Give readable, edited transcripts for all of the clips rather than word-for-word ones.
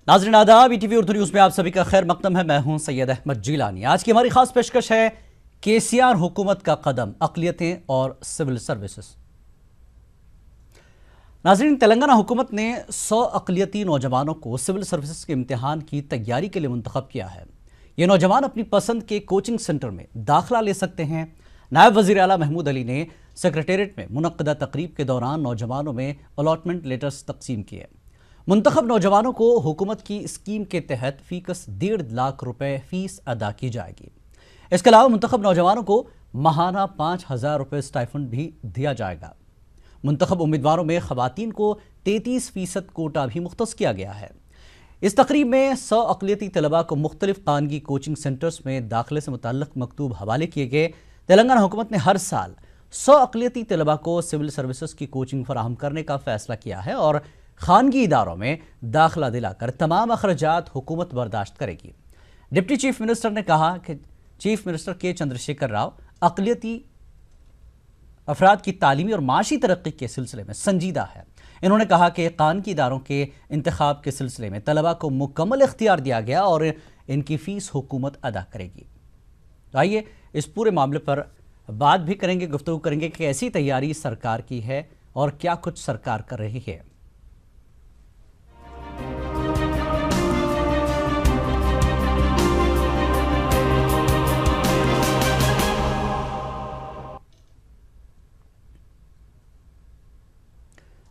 नाज़रीन आदाब, ETV Urdu news में आप सभी का खैर मकदम है। मैं हूं सैयद अहमद जिलानी। आज की हमारी खास पेशकश है केसीआर हुकूमत का कदम, अक़लियतें और सिविल सर्विसेज। नाज़रीन, तेलंगाना हुकूमत ने 100 अक़लियती नौजवानों को सिविल सर्विसेज के इम्तिहान की तैयारी के लिए मुंतखब किया है। ये नौजवान अपनी पसंद के कोचिंग सेंटर में दाखिला ले सकते हैं। नायब वज़ीर आला महमूद अली ने सेक्रेटेरिएट में मुनक्कदा तकरीब के दौरान नौजवानों में अलॉटमेंट लेटर्स तकसीम किए। मुंतखब नौजवानों को हुकूमत की स्कीम के तहत फीकस 1.5 लाख रुपए फीस अदा की जाएगी। इसके अलावा मुंतखब नौजवानों को माहाना 5,000 रुपए स्टाइफंड भी दिया जाएगा। मुंतखब उम्मीदवारों में खवातीन को 33% कोटा भी मुख्तस किया गया है। इस तकरीब में 100 अक़लियती तलबा को मुख्तलिफ खानगी कोचिंग सेंटर्स में दाखिले से मुतल्लिक मकतूब हवाले किए गए। तेलंगाना हुकूमत ने हर साल 100 अक़लियती तलबा को सिविल सर्विसेज की कोचिंग फराहम करने का फैसला किया है और खानगी इदारों में दाखिला दिलाकर तमाम अखराजात हुकूमत बर्दाश्त करेगी। डिप्टी चीफ मिनिस्टर ने कहा कि चीफ मिनिस्टर के चंद्रशेखर राव अक़लियती अफराद की तालीमी और माशी तरक्की के सिलसिले में संजीदा है। इन्होंने कहा कि खानगी इदारों के इंतखाब के सिलसिले में तलबा को मुकम्मल इख्तियार दिया गया और इनकी फ़ीस हुकूमत अदा करेगी। तो आइए इस पूरे मामले पर बात भी करेंगे, गुफ्तगू करेंगे कि ऐसी तैयारी सरकार की है और क्या कुछ सरकार कर रही है।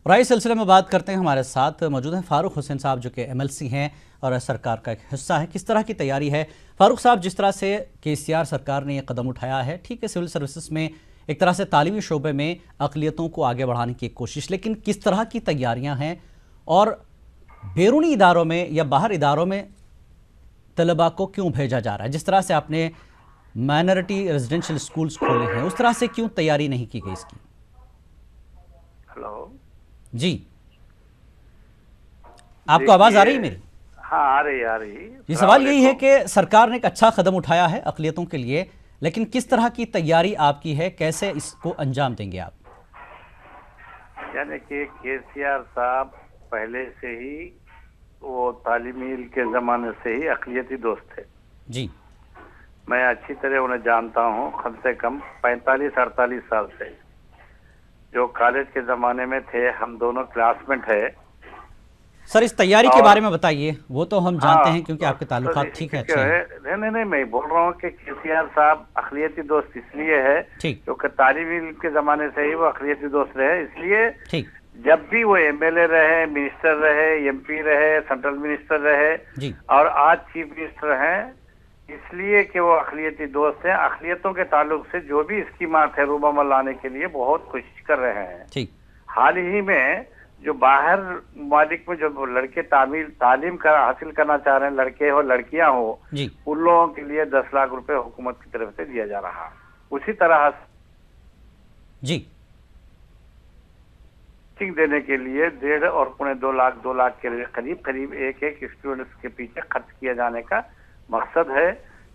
और इस सिलसिले में बात करते हैं, हमारे साथ मौजूद हैं फारूक हुसैन साहब जो कि एमएलसी हैं और सरकार का एक हिस्सा है। किस तरह की तैयारी है फारूक साहब? जिस तरह से केसीआर सरकार ने यह कदम उठाया है, ठीक है, सिविल सर्विसेज में एक तरह से तालीमी शोबे में अक़लियतों को आगे बढ़ाने की कोशिश, लेकिन किस तरह की तैयारियां हैं और बैरूनी इदारों में या बाहर इदारों में तलबा को क्यों भेजा जा रहा है? जिस तरह से आपने माइनॉरिटी रेजिडेंशियल स्कूल्स खोले हैं, उस तरह से क्यों तैयारी नहीं की गई इसकी? हेलो जी, आपको आवाज आ रही है मेरी? हाँ, आ रही। ये सवाल यही है कि सरकार ने एक अच्छा कदम उठाया है अक़लियतों के लिए, लेकिन किस तरह की तैयारी आपकी है, कैसे इसको अंजाम देंगे आप? यानी कि केसीआर साहब पहले से ही वो तालीमी के जमाने से ही अक़लियती दोस्त थे जी। मैं अच्छी तरह उन्हें जानता हूँ, कम से कम 45-48 साल से। जो कॉलेज के जमाने में थे, हम दोनों क्लासमेट है। सर, इस तैयारी के बारे में बताइए। वो तो हम जानते हैं क्योंकि आपके ताल्लुकात ठीक है, अच्छे हैं। नहीं, मैं बोल रहा हूँ कि केसीआर साहब अक़लियती दोस्त इसलिए है क्योंकि तालीमी के जमाने से ही वो अक़लियती दोस्त रहे। इसलिए ठीक, जब भी वो एमएलए रहे, मिनिस्टर रहे, एमपी रहे, सेंट्रल मिनिस्टर रहे जी, और आज चीफ मिनिस्टर हैं, इसलिए कि वो अक़लियती दोस्त हैं। अक़लियतों के ताल्लुक से जो भी स्कीमात है रूबा लाने के लिए बहुत कोशिश कर रहे हैं। ठीक, हाल ही में जो बाहर ममालिक में जो लड़के तालीम हासिल करना चाह रहे हैं, लड़के हो लड़कियां हो, उन लोगों के लिए 10 लाख रुपए हुकूमत की तरफ से दिया जा रहा है। उसी तरह जी देने के लिए 1.5 और 2 लाख के करीब एक स्टूडेंट्स के पीछे खर्च किया जाने का मकसद है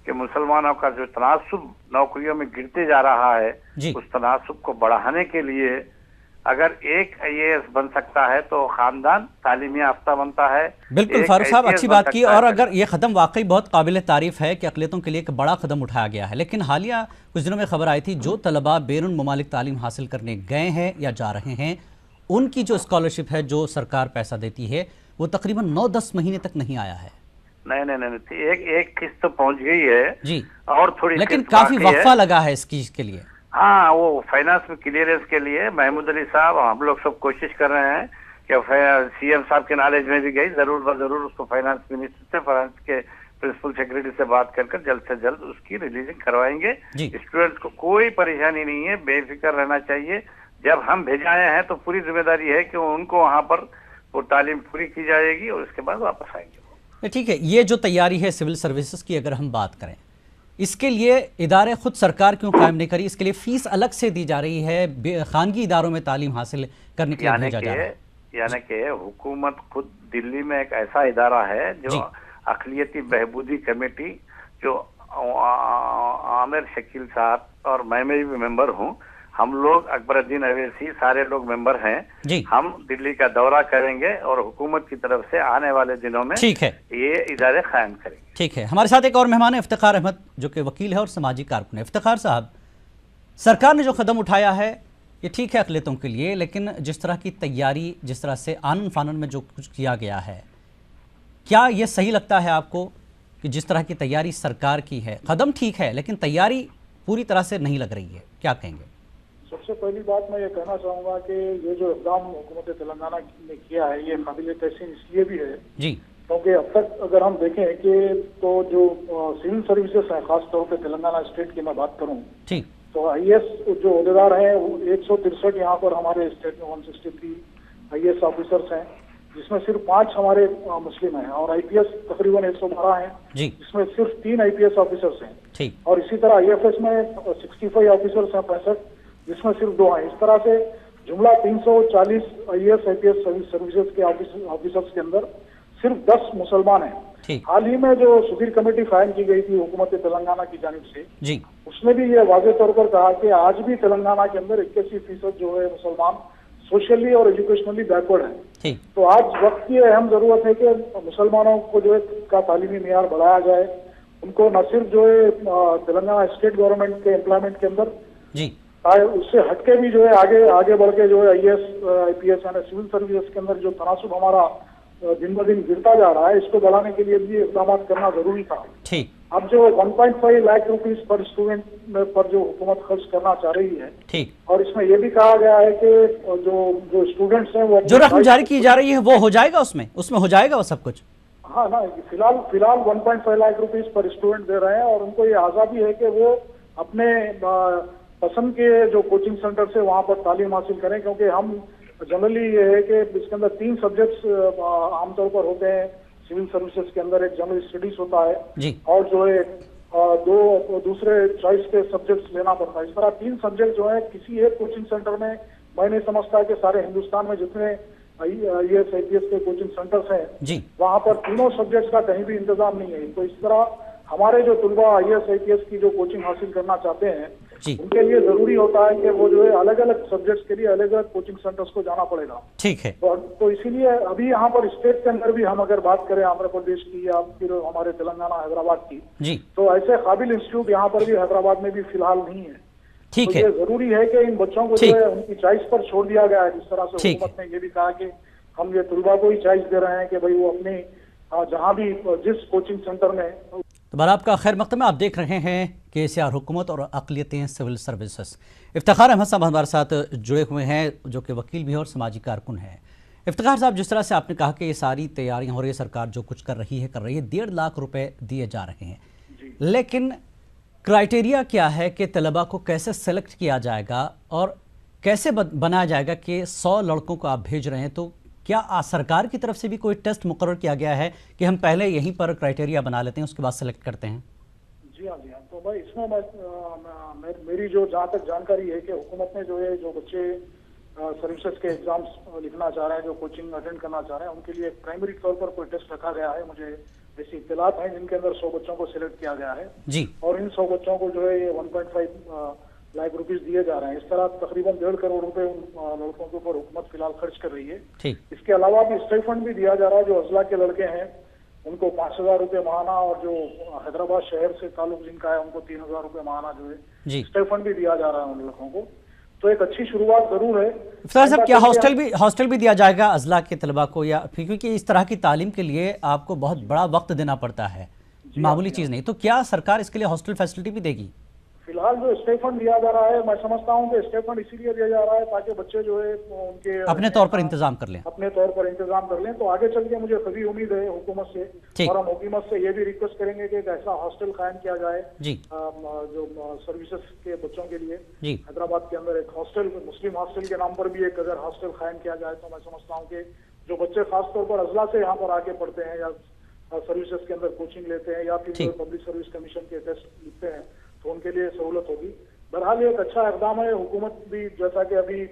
कि मुसलमानों का जो तनासुब नौकरियों में गिरते जा रहा है, उस तनासुब को बढ़ाने के लिए अगर एक आईएएस बन सकता है तो खानदान तालीमी याफ्ता बनता है। बिल्कुल फारूक साहब, अच्छी बात की। और अगर ये कदम वाकई बहुत काबिल तारीफ है कि अक़लियतों के लिए एक बड़ा कदम उठाया गया है, लेकिन हालिया कुछ दिनों में खबर आई थी जो तलबा बैरून ममालिक तालीम हासिल करने गए हैं या जा रहे हैं, उनकी जो स्कॉलरशिप है, जो सरकार पैसा देती है, वो तकरीबन 9-10 महीने तक नहीं आया है। नहीं, एक किस्त तो पहुंच गई है जी, और थोड़ी, लेकिन काफी वक्फा लगा है इस चीज के लिए। हाँ, वो फाइनेंस में क्लियरेंस के लिए महमूद अली साहब, हम लोग सब कोशिश कर रहे हैं कि सीएम साहब के नॉलेज में भी गई, जरूर उसको फाइनेंस मिनिस्टर से, फाइनेंस के प्रिंसिपल सेक्रेटरी से बात कर जल्द से जल्द उसकी रिलीजिंग करवाएंगे। स्टूडेंट्स को कोई परेशानी नहीं है, बेफिक्र रहना चाहिए। जब हम भेजाए हैं तो पूरी जिम्मेदारी है कि उनको वहाँ पर वो तालीम पूरी की जाएगी और उसके बाद वापस आएंगे। ठीक है, ये जो तैयारी है सिविल सर्विसेज की अगर हम बात करें, इसके लिए इदारे खुद सरकार क्यों कायम नहीं करी? इसके लिए फीस अलग से दी जा रही है, खानगी इदारों में तालीम हासिल करने के लिए भेजा जा रहा है। यानी कि हुकूमत खुद दिल्ली में एक ऐसा इदारा है जो अक़लियती बहबूदी कमेटी, जो आमिर शकील साहब और मैं भी मेंबर हूँ, हम लोग अकबरुद्दीन अवैसी सारे लोग मेंबर हैं जी। हम दिल्ली का दौरा करेंगे और हुकूमत की तरफ से आने वाले दिनों में ठीक है, ये इदारे कायम करेंगे। ठीक है। हमारे साथ एक और मेहमान है इफ्तिखार अहमद, जो कि वकील है और समाजी कारकुन है। इफ्तिखार साहब, सरकार ने जो कदम उठाया है ये ठीक है अक़लियतों के लिए, लेकिन जिस तरह की तैयारी, जिस तरह से आनन फानन में जो कुछ किया गया है, क्या ये सही लगता है आपको कि जिस तरह की तैयारी सरकार की है? कदम ठीक है लेकिन तैयारी पूरी तरह से नहीं लग रही है, क्या कहेंगे? सबसे पहली बात मैं ये कहना चाहूँगा कि ये जो इक़दाम हुकूमत तेलंगाना ने किया है ये काबिल तहसीन इसलिए भी है जी, क्योंकि अब तक अगर हम देखें कि तो जो सिविल सर्विसेज है, खासतौर पर तेलंगाना स्टेट की मैं बात करूँ ठीक, तो IAS जो अहदेदार हैं 163 यहाँ पर हमारे स्टेट में 163 IAS ऑफिसर्स हैं, जिसमें सिर्फ 5 हमारे मुस्लिम हैं, और IPS तकरीबन 112 हैं जी, जिसमें सिर्फ 3 IPS ऑफिसर्स हैं, ठीक, और इसी तरह IFS में 65 ऑफिसर्स हैं 65, जिसमें सिर्फ 2 हैं। इस तरह से जुमला 340 IAS IPS सर्विसेज के ऑफिसर्स के अंदर सिर्फ 10 मुसलमान हैं। ठीक, हाल ही में जो सुधीर कमेटी कायम की गई थी हुकूमत तेलंगाना की जानिब से, जी, उसमें भी ये वाज़ेह तौर पर कहा कि आज भी तेलंगाना के अंदर 81% जो है मुसलमान सोशली और एजुकेशनली बैकवर्ड है। ठीक, तो आज वक्त की अहम जरूरत है कि मुसलमानों को जो है का तालीमी मियार बढ़ाया जाए, उनको न सिर्फ जो है तेलंगाना स्टेट गवर्नमेंट के एम्प्लॉयमेंट के अंदर, जी, उससे हटके भी जो है आगे बढ़ के जो है IAS IPS यानी सिविल सर्विसेज के अंदर जो तनासुब हमारा दिन ब दिन गिरता जा रहा है, इसको बढ़ाने के लिए भी इक़दाम करना जरूरी था। ठीक, अब जो 1.5 लाख रुपीस पर स्टूडेंट पर जो हुकूमत खर्च करना चाह रही है, ठीक, और इसमें यह भी कहा गया है कि जो स्टूडेंट्स हैं वो जो रकम जारी की जा रही है वो हो जाएगा, उसमें हो जाएगा वो सब कुछ? हाँ ना, फिलहाल 1.5 लाख रुपीस पर स्टूडेंट दे रहे हैं, और उनको ये आज़ादी है कि वो अपने पसंद के जो कोचिंग सेंटर से वहाँ पर तालीम हासिल करें, क्योंकि हम जनरली ये है कि इसके अंदर 3 सब्जेक्ट्स आमतौर पर होते हैं सिविल सर्विसेज के अंदर। एक जनरल स्टडीज होता है जी, और जो है 2 दूसरे चॉइस के सब्जेक्ट्स लेना पड़ता है। इस तरह 3 सब्जेक्ट जो है किसी एक कोचिंग सेंटर में, मैं नहीं समझता कि सारे हिंदुस्तान में जितने IAS IPS के कोचिंग सेंटर्स हैं जी, वहाँ पर तीनों सब्जेक्ट्स का कहीं भी इंतजाम नहीं है। तो इस तरह हमारे जो तुलबा IAS IPS की जो कोचिंग हासिल करना चाहते हैं जी, उनके लिए जरूरी होता है कि वो जो है अलग अलग सब्जेक्ट्स के लिए अलग अलग कोचिंग सेंटर्स को जाना पड़ेगा। ठीक है, तो इसीलिए अभी यहाँ पर स्टेट के अंदर भी हम अगर बात करें आंध्र प्रदेश की या फिर हमारे तेलंगाना हैदराबाद की, जी, तो ऐसे काबिल इंस्टीट्यूट यहाँ पर भी हैदराबाद में भी फिलहाल नहीं है। ठीक तो है, ये जरूरी है कि इन बच्चों को जो है उनकी चॉइस पर छोड़ दिया गया है। जिस तरह से ठीक हुकूमत ने ये भी कहा कि हम ये तुलबा को ही चॉइस दे रहे हैं कि भाई वो अपने जहाँ भी जिस कोचिंग सेंटर में। तो बार आपका खैर मकदम। आप देख रहे हैं KCR हुकूमत और अक़लियतें सिविल सर्विसेज। इफ्तिखार अहमद साहब हमारे साथ जुड़े हुए हैं, जो कि वकील भी हैं और समाजी कारकुन हैं। इफ्तिखार साहब, जिस तरह से आपने कहा कि ये सारी तैयारियां हो रही है, सरकार जो कुछ कर रही है 1.5 लाख रुपए दिए जा रहे हैं, लेकिन क्राइटेरिया क्या है कि तलबा को कैसे सेलेक्ट किया जाएगा और कैसे बनाया जाएगा कि 100 लड़कों को आप भेज रहे हैं, तो क्या सरकार की तरफ से भी कोई टेस्ट मुकर्रर किया गया है कि हम पहले यहीं पर क्राइटेरिया बना लेते हैं उसके बाद सेलेक्ट करते हैं? जी हाँ। तो भाई इसमें मेरी जो जहाँ तक जानकारी है कि हुकूमत ने जो है जो बच्चे सर्विसेज के एग्जाम्स लिखना चाह रहे हैं, जो कोचिंग अटेंड करना चाह रहे हैं, उनके लिए प्राइमरी तौर पर कोई टेस्ट रखा गया है। मुझे ऐसी इत्तलात हैं जिनके अंदर 100 बच्चों को सिलेक्ट किया गया है जी, और इन 100 बच्चों को जो है ये 1.5 लाख रुपीस दिए जा रहे हैं। इस तरह तकरीबन 1.5 करोड़ रुपए उन लड़कों के ऊपर हुकूमत फिलहाल खर्च कर रही है। ठीक, इसके अलावा भी स्टाइफंड भी दिया जा रहा है। जो अजला के लड़के हैं उनको 5,000 रुपये माहाना, और जो हैदराबाद शहर से ताल्लुक जिनका है उनको 3,000 रुपये माहाना जो है जी, स्टाइफंड भी दिया जा रहा है उन लड़कों को। तो एक अच्छी शुरुआत जरूर है। इफ्तिखार साहब, क्या हॉस्टल भी दिया जाएगा अजला के तलबा को, या क्योंकि इस तरह की तालीम के लिए आपको बहुत बड़ा वक्त देना पड़ता है, मामूली चीज़ नहीं, तो क्या सरकार इसके लिए हॉस्टल फैसिलिटी भी देगी? फिलहाल जो स्टाइफंड दिया जा रहा है, मैं समझता हूँ कि स्टाइफंड इसीलिए दिया जा रहा है ताकि बच्चे जो है उनके अपने तौर पर इंतजाम कर लें, अपने तौर पर इंतजाम कर लें। तो आगे चल के मुझे सभी उम्मीद है हुकूमत से, और हम हुकूमत से ये भी रिक्वेस्ट करेंगे कि एक ऐसा हॉस्टल कायम किया जाए जी, जो सर्विसेज के बच्चों के लिए जी, हैदराबाद के अंदर एक हॉस्टल, मुस्लिम हॉस्टल के नाम पर भी एक अगर हॉस्टल कायम किया जाए, तो मैं समझता हूँ कि जो बच्चे खासतौर पर अजला से यहाँ पर आके पढ़ते हैं या सर्विसेज के अंदर कोचिंग लेते हैं या फिर पब्लिक सर्विस कमीशन के टेस्ट लिखते हैं, तो उनके लिए सहूलत होगी। बहरहाल एक अच्छा इक़दाम है। हुकूमत भी जैसा कि अभी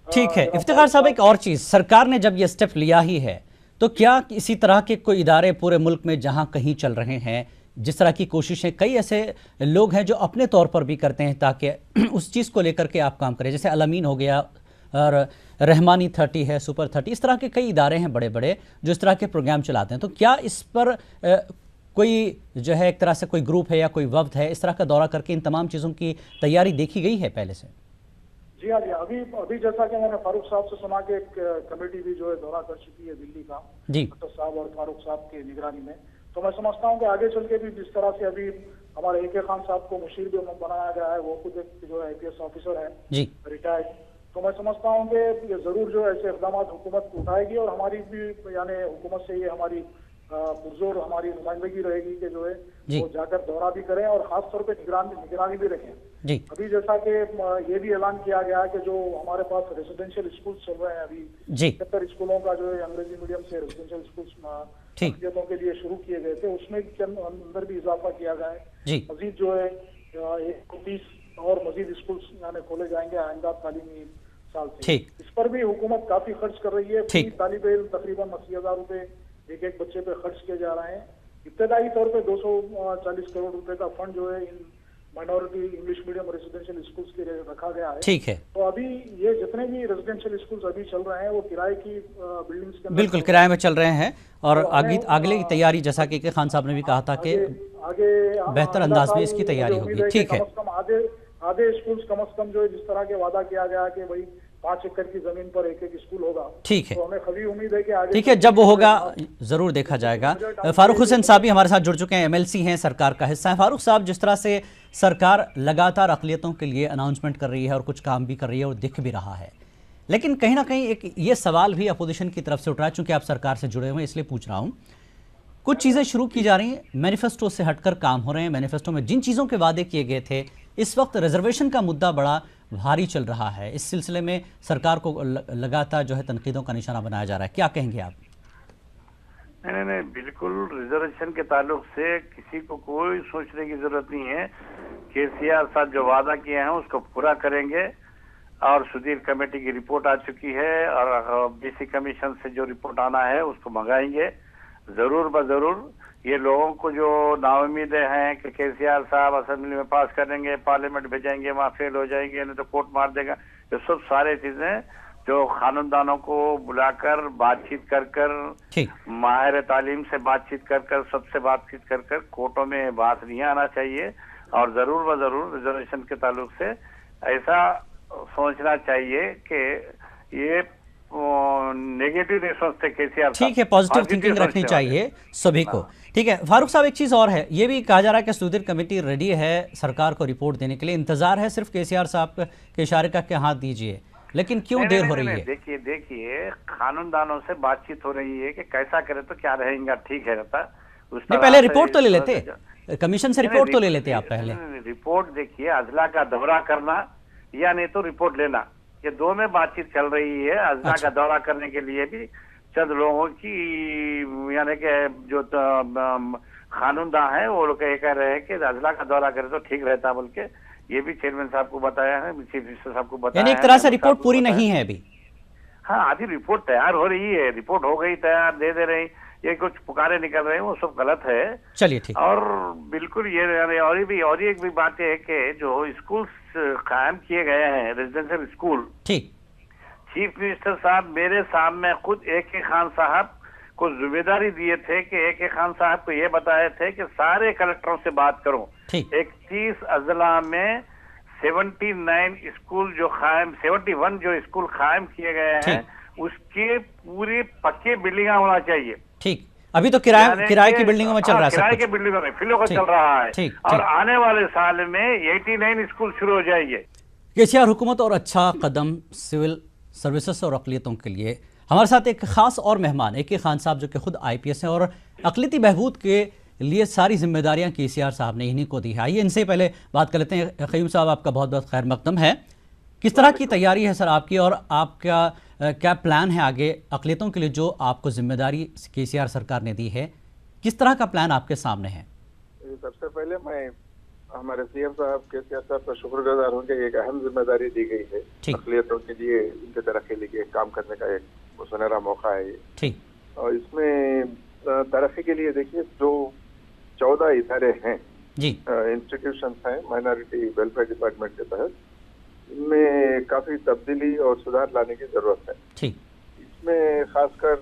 ठीक है। इफ्तिखार साहब, एक और चीज़, सरकार ने जब ये स्टेप लिया ही है, तो क्या इसी तरह के कोई इदारे पूरे मुल्क में जहां कहीं चल रहे हैं जिस तरह की कोशिशें कई ऐसे लोग हैं जो अपने तौर पर भी करते हैं ताकि उस चीज़ को लेकर के आप काम करें, जैसे अल-अमीन हो गया और रहमानी 30 है, सुपर 30, इस तरह के कई इदारे हैं बड़े बड़े जो इस तरह के प्रोग्राम चलाते हैं। तो क्या इस पर कोई जो है एक तरह से कोई ग्रुप है या कोई वफ्द है इस तरह का दौरा करके इन तमाम चीज़ों की तैयारी देखी गई है पहले से? जी हाँ जी, अभी जैसा कि मैंने फारूक साहब से सुना कि एक कमेटी भी जो है दौरा कर चुकी है दिल्ली का, जी डॉक्टर साहब और फारूक साहब की निगरानी में। तो मैं समझता हूँ कि आगे चल के भी जिस तरह से अभी हमारे AK खान साहब को मुशीर भी बनाया गया है, वो खुद एक जो है IPS ऑफिसर है जी रिटायर्ड, तो मैं समझता हूँ कि ये जरूर जो ऐसे इकदाम हुकूमत उठाएगी और हमारी भी यानी हुकूमत से ये हमारी पुरजोर हमारी नुमाइंदगी रहेगी कि जो है वो जाकर दौरा भी करें और खास तौर पे निगरानी भी रखें। जी अभी जैसा कि ये भी ऐलान किया गया है कि जो हमारे पास रेजिडेंशियल स्कूल चल रहे हैं अभी, जी 70 स्कूलों का जो है अंग्रेजी मीडियम से रेजिडेंशियल स्कूल शख्सियतों के लिए शुरू किए गए थे, उसमें अंदर भी इजाफा किया गया है। जी मजीद जो है 130 और मजीद स्कूल यानी खोले जाएंगे आइंदा तालीमी साल से। ठीक, इस पर भी हुकूमत काफी खर्च कर रही है। ठीक, तालिब इल्म तकरीबन 80,000 रुपए एक बच्चे पे खर्च किए जा रहे हैं। इब्तदाई तौर पे 240 करोड़ रुपए का फंड जो है इन minority English medium residential schools के लिए रखा गया है। ठीक है। तो अभी ये जितने भी रेजिडेंशियल स्कूल्स अभी चल रहे हैं वो किराए की बिल्डिंग्स के बिल्कुल किराए में चल रहे हैं और तो अगले की तैयारी जैसा कि खान साहब ने भी कहा था कि आगे बेहतर अंदाज में इसकी तैयारी होगी। ठीक है, कम से कम आधे स्कूल्स कम से कम जो है जिस तरह के वादा किया गया कि भाई 5 एकड़ की जमीन पर एक स्कूल होगा। ठीक है, तो हमें खरी उम्मीद है कि आगे ठीक है, जब वो होगा जरूर देखा जाएगा। फारूक हुसैन साहब भी हमारे साथ जुड़ चुके हैं, MLC हैं, सरकार का हिस्सा है। फारूक साहब, जिस तरह से सरकार लगातार अक़लियतों के लिए अनाउंसमेंट कर रही है और कुछ काम भी कर रही है और दिख भी रहा है, लेकिन कहीं ना कहीं एक ये सवाल भी अपोजिशन की तरफ से उठ रहा है, चूंकि आप सरकार से जुड़े हुए हैं इसलिए पूछ रहा हूँ। कुछ चीज़ें शुरू की जा रही हैं, मैनिफेस्टो से हटकर काम हो रहे हैं। मैनिफेस्टो में जिन चीज़ों के वादे किए गए थे, इस वक्त रिजर्वेशन का मुद्दा बड़ा भारी चल रहा है। इस सिलसिले में सरकार को लगातार जो है तनकीदों का निशाना बनाया जा रहा है, क्या कहेंगे आप? नहीं, बिल्कुल रिजर्वेशन के ताल्लुक से किसी को कोई सोचने की जरूरत नहीं है। KCR साहब जो वादा किए हैं उसको पूरा करेंगे और सुधीर कमेटी की रिपोर्ट आ चुकी है और BC कमीशन से जो रिपोर्ट आना है उसको मंगाएंगे जरूर बजरूर। ये लोगों को जो नाउम्मीदें हैं कि KCR साहब असेंबली में पास करेंगे, पार्लियामेंट भेजेंगे, वहाँ फेल हो जाएंगे, नहीं तो कोर्ट मार देगा, ये सब सारे चीजें जो कानूनदानों को बुलाकर बातचीत कर माहिर तालीम से बातचीत कर सबसे बातचीत कर कोर्टों में बात नहीं आना चाहिए। और जरूर व जरूर रिजर्वेशन के ताल्लुक से ऐसा सोचना चाहिए कि ये नेगेटिव नहीं सोचते KCR। ठीक है, पॉजिटिव थिंकिंग रखनी चाहिए सभी को। ठीक है फारूक साहब, एक चीज़ और है, ये भी कहा जा रहा है कि सुधीर कमेटी रेडी है सरकार को रिपोर्ट देने के लिए, इंतजार है सिर्फ KCR साहब के इशारे का कि हाथ दीजिए, लेकिन क्यों देर हो रही है? देखिए कानूनदानों से बातचीत हो रही है कि कैसा करे तो क्या रहेगा, ठीक है रहता नहीं, पहले रिपोर्ट तो ले लेते, कमीशन से रिपोर्ट तो ले लेते आप पहले। रिपोर्ट देखिए, अजला का दौरा करना या नहीं तो रिपोर्ट लेना, ये दो में बातचीत चल रही है। अजला का दौरा करने के लिए भी चंद लोगों की यानी कि जो कानूनदां है वो लोग कह रहे हैं कि अजला का दौरा करे तो ठीक रहता, बल्कि ये भी चेयरमैन साहब को बताया है, चीफ मिनिस्टर साहब को बताया है। एक तरह से रिपोर्ट पूरी नहीं है अभी। हाँ, आधी रिपोर्ट तैयार हो रही है, रिपोर्ट हो गई तैयार, दे रही, ये कुछ पुकारे निकल रहे हैं, वो सब गलत है। चलिए ठीक। और बिल्कुल ये और एक भी बात है कि जो स्कूल कायम किए गए हैं रेजिडेंशियल स्कूल, ठीक, चीफ मिनिस्टर साहब मेरे सामने खुद AK खान साहब को जिम्मेदारी दिए थे कि AK खान साहब को ये बताए थे कि सारे कलेक्टरों से बात करो। 31 अजला में 79 स्कूल जो कायम 71 जो स्कूल कायम किए गए हैं उसके पूरे पक्के बिल्डिंग होना चाहिए। ठीक, अभी तो किराए की बिल्डिंगों में चल रहा है, किराए की बिल्डिंगों में फिलहाल चल रहा है। और आने वाले साल में 89 स्कूल शुरू हो जाएंगे। KCR हुकूमत और अच्छा कदम सिविल सर्विसेज और अक़लियतों के लिए। हमारे साथ एक खास और मेहमान AK खान साहब जो कि खुद IPS हैं और अक़लियती बहबूद के लिए सारी जिम्मेदारियां KCR साहब ने इन्हीं को दी है। आइए इनसे पहले बात कर लेते हैं। क़य्यूम साहब, आपका बहुत बहुत खैर मक़दम है। किस तरह की तैयारी है सर आपकी, और आपका क्या प्लान है आगे अक़लियतों के लिए जो आपको जिम्मेदारी KCR सरकार ने दी है, किस तरह का प्लान आपके सामने है? सबसे पहले मैं हमारे CM साहब KCR साहब का शुक्रगुजार हूँ कि एक अहम जिम्मेदारी दी गई है अक़लियतों के लिए, उनके तरक्की के लिए काम करने का एक सुनहरा मौका है ये। ठीक, और इसमें तरक्की के लिए देखिए जो 14 इदारे हैं, जी, इंस्टीट्यूशंस हैं माइनॉरिटी वेलफेयर डिपार्टमेंट के तहत। इनमें काफी तब्दीली और सुधार लाने की जरूरत है। ठीक, इसमें खासकर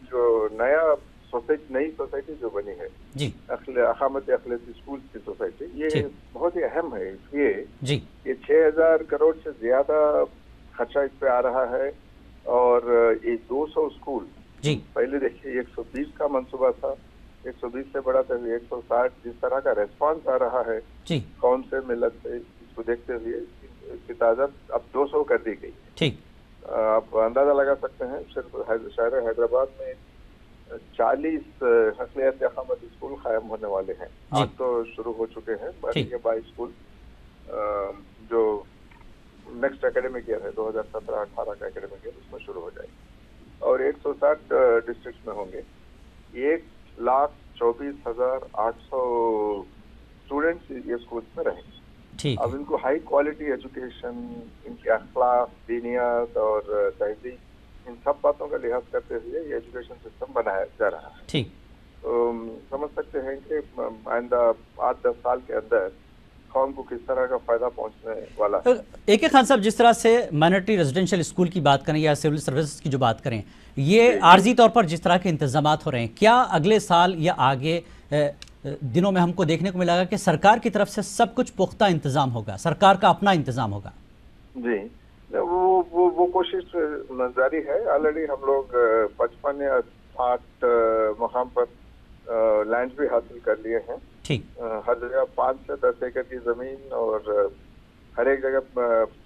जो नई सोसाइटी जो बनी है, जी, अखामत अखिलती स्कूल की सोसाइटी, ये बहुत ही अहम है। इसलिए जी, ये 6,000 करोड़ से ज्यादा खर्चा इस पे आ रहा है। और ये 200 स्कूल, जी, पहले देखिए 120 का मंसूबा था, 120 से बढ़ा था 160। जिस तरह का रेस्पॉन्स आ रहा है जी, कौन से मिलत से, इसको देखते हुए इसकी तादाद अब 200 कर दी गई। ठीक, आप अंदाजा लगा सकते हैं, सिर्फ शहर हैदराबाद में 40 अक़लियत अक़ामत स्कूल कायम होने वाले हैं। आज तो शुरू हो चुके हैं, बाकी के 22 स्कूल जो नेक्स्ट एकेडमिक ईयर है 2017-18 का एकेडमिक ईयर, उसमें शुरू हो जाएगी। और 160 डिस्ट्रिक्ट में होंगे। 1,24,800 स्टूडेंट्स ये स्कूल में रहेंगे। ठीक, अब इनको हाई क्वालिटी एजुकेशन, इनके अखलाक, दीनियत और तहजीब, इन सब बातों का लिहाज करते हुए ये एजुकेशन सिस्टम बनाया जा रहा है। ठीक, तो समझ सकते हैं कि आइंदा 8-10 साल के अंदर कौम को किस तरह का फायदा पहुंचने वाला है। AK खान साहब, जिस तरह से माइनॉरिटी रेजिडेंशियल स्कूल की बात करें या सिविल सर्विसेज की जो बात करें, ये आर्जी तौर पर जिस तरह के इंतजामात हो रहे हैं, क्या अगले साल या आगे दिनों में हमको देखने को मिलेगा कि सरकार की तरफ से सब कुछ पुख्ता इंतजाम होगा, सरकार का अपना इंतजाम होगा? जी, वो कोशिश जारी है। ऑलरेडी हम लोग 55 या 60 मुकाम पर लैंड भी हासिल कर लिए हैं। ठीक, हर जगह 5 से 10 एकड़ की जमीन और हर एक जगह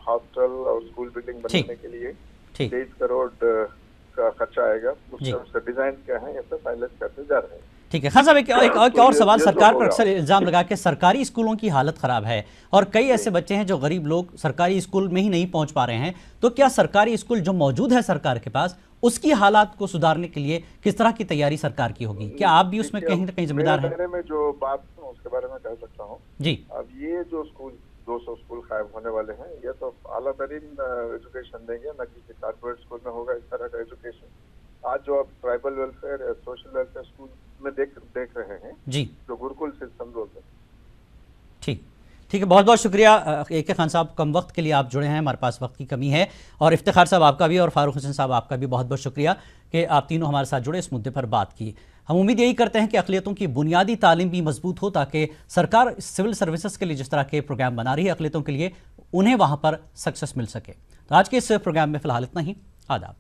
हॉस्टल और स्कूल बिल्डिंग बनाने के लिए 23 करोड़ का खर्चा आएगा। उसका डिजाइन क्या है, ये सब फाइनलाइज करते जा रहे हैं। ठीक है खान साहब, एक और सवाल। सरकार पर अक्सर इल्जाम लगा कि सरकारी स्कूलों की हालत खराब है और कई ऐसे बच्चे हैं जो गरीब लोग सरकारी स्कूल में ही नहीं पहुंच पा रहे हैं। तो क्या सरकारी स्कूल जो मौजूद है सरकार के पास, उसकी हालात को सुधारने के लिए किस तरह की तैयारी सरकार की होगी? क्या आप भी उसमें कहीं ना कहीं जिम्मेदार हैं? मेरे में जो बात उसके बारे में कह सकता हूँ जी। अब ये जो स्कूल 200 स्कूल कायम होने वाले हैं, ये तो आला तरीन एजुकेशन देंगे, न किसी कारपोरेट स्कूल में होगा इस तरह का एजुकेशन। आज जो आप ट्राइबल वेलफेयर या सोशल वेलफेयर स्कूल में देख रहे हैं जी, जो गुरुकुल सिस्टम बोलते हैं। ठीक है, बहुत बहुत शुक्रिया AK खान साहब, कम वक्त के लिए आप जुड़े हैं, हमारे पास वक्त की कमी है। और इफ्तिखार साहब आपका भी और फारूक हुसैन साहब आपका भी बहुत बहुत शुक्रिया कि आप तीनों हमारे साथ जुड़े, इस मुद्दे पर बात की। हम उम्मीद यही करते हैं कि अक़लियतों की बुनियादी तालीम भी मजबूत हो, ताकि सरकार सिविल सर्विसेज के लिए जिस तरह के प्रोग्राम बना रही है अक़लियतों के लिए, उन्हें वहाँ पर सक्सेस मिल सके। तो आज के इस प्रोग्राम में फ़िलहाल इतना ही। आदाब।